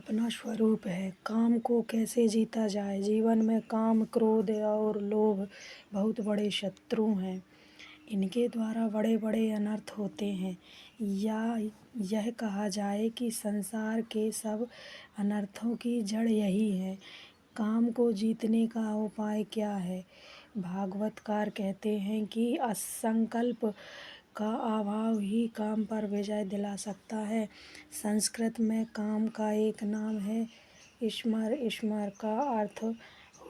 अपना स्वरूप है। काम को कैसे जीता जाए। जीवन में काम, क्रोध और लोभ बहुत बड़े शत्रु हैं। इनके द्वारा बड़े बड़े अनर्थ होते हैं। या यह कहा जाए कि संसार के सब अनर्थों की जड़ यही है। काम को जीतने का उपाय क्या है। भागवतकार कहते हैं कि असंकल्प का अभाव ही काम पर विजय दिला सकता है। संस्कृत में काम का एक नाम है स्मर। स्मर का अर्थ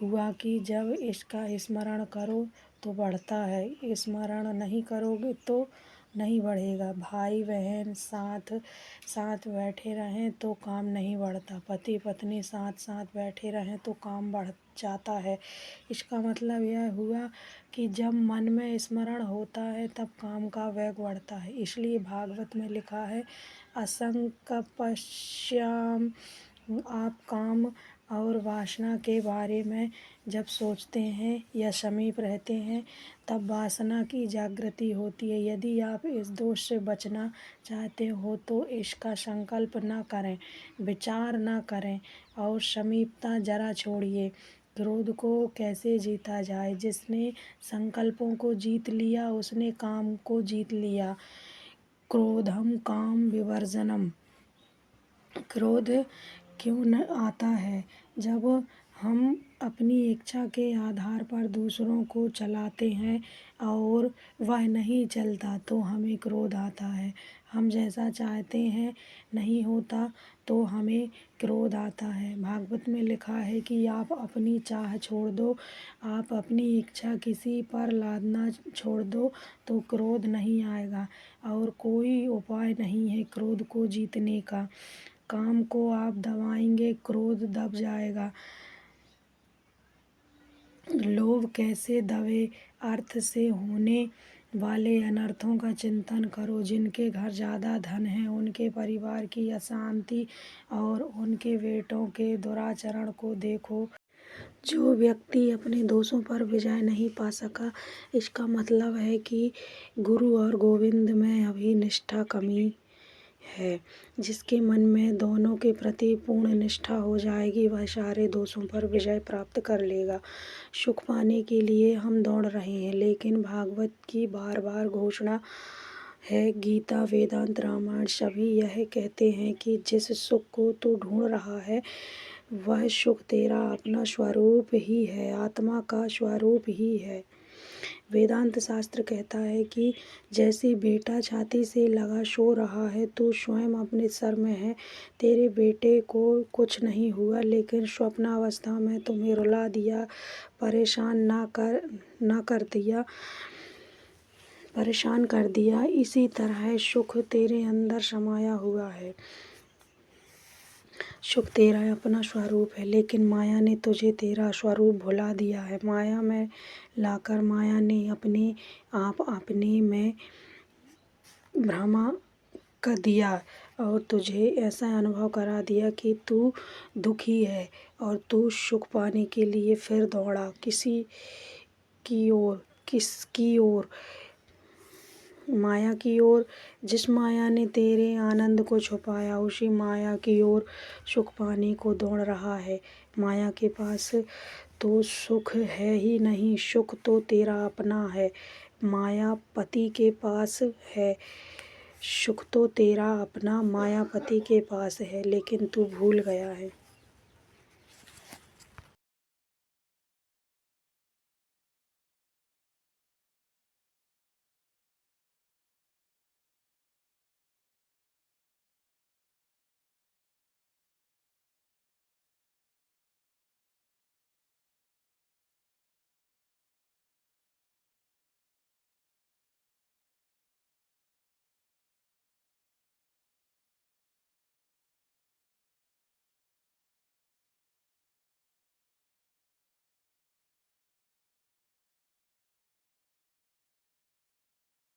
हुआ कि जब इसका स्मरण करो तो बढ़ता है, स्मरण नहीं करोगे तो नहीं बढ़ेगा। भाई बहन साथ साथ बैठे रहें तो काम नहीं बढ़ता। पति पत्नी साथ साथ बैठे रहें तो काम बढ़ जाता है। इसका मतलब यह हुआ कि जब मन में स्मरण होता है तब काम का वेग बढ़ता है। इसलिए भागवत में लिखा है असंकल्पस्याम। आप काम और वासना के बारे में जब सोचते हैं या समीप रहते हैं तब वासना की जागृति होती है। यदि आप इस दोष से बचना चाहते हो तो इसका संकल्प न करें, विचार न करें और समीपता जरा छोड़िए। क्रोध को कैसे जीता जाए। जिसने संकल्पों को जीत लिया उसने काम को जीत लिया। क्रोधम काम विवर्जनम। क्रोध क्यों न आता है। जब हम अपनी इच्छा के आधार पर दूसरों को चलाते हैं और वह नहीं चलता तो हमें क्रोध आता है। हम जैसा चाहते हैं नहीं होता तो हमें क्रोध आता है। भागवत में लिखा है कि आप अपनी चाह छोड़ दो, आप अपनी इच्छा किसी पर लादना छोड़ दो तो क्रोध नहीं आएगा। और कोई उपाय नहीं है क्रोध को जीतने का। काम को आप दबाएंगे, क्रोध दब जाएगा। लोभ कैसे दबे। अर्थ से होने वाले अनर्थों का चिंतन करो। जिनके घर ज़्यादा धन है उनके परिवार की अशांति और उनके बेटों के दुराचरण को देखो। जो व्यक्ति अपने दोषों पर विजय नहीं पा सका इसका मतलब है कि गुरु और गोविंद में अभी निष्ठा कमी है। जिसके मन में दोनों के प्रति पूर्ण निष्ठा हो जाएगी वह सारे दोषों पर विजय प्राप्त कर लेगा। सुख पाने के लिए हम दौड़ रहे हैं लेकिन भागवत की बार बार घोषणा है, गीता, वेदांत, रामायण सभी यह कहते हैं कि जिस सुख को तू ढूंढ रहा है वह सुख तेरा अपना स्वरूप ही है, आत्मा का स्वरूप ही है। वेदांत शास्त्र कहता है कि जैसे बेटा छाती से लगा सो रहा है तू स्वयं अपने सर में है। तेरे बेटे को कुछ नहीं हुआ लेकिन स्वप्नावस्था में तुम्हें रुला दिया, परेशान कर दिया। इसी तरह सुख तेरे अंदर समाया हुआ है। सुख तेरा अपना स्वरूप है लेकिन माया ने तुझे तेरा स्वरूप भुला दिया है। माया में लाकर माया ने अपने आप अपने में भ्रमा कर दिया और तुझे ऐसा अनुभव करा दिया कि तू दुखी है और तू सुख पाने के लिए फिर दौड़ा किसकी ओर, माया की ओर। जिस माया ने तेरे आनंद को छुपाया उसी माया की ओर सुख पाने को दौड़ रहा है। माया के पास तो सुख है ही नहीं, सुख तो तेरा अपना है। मायापति के पास है, सुख तो तेरा अपना मायापति के पास है लेकिन तू भूल गया है।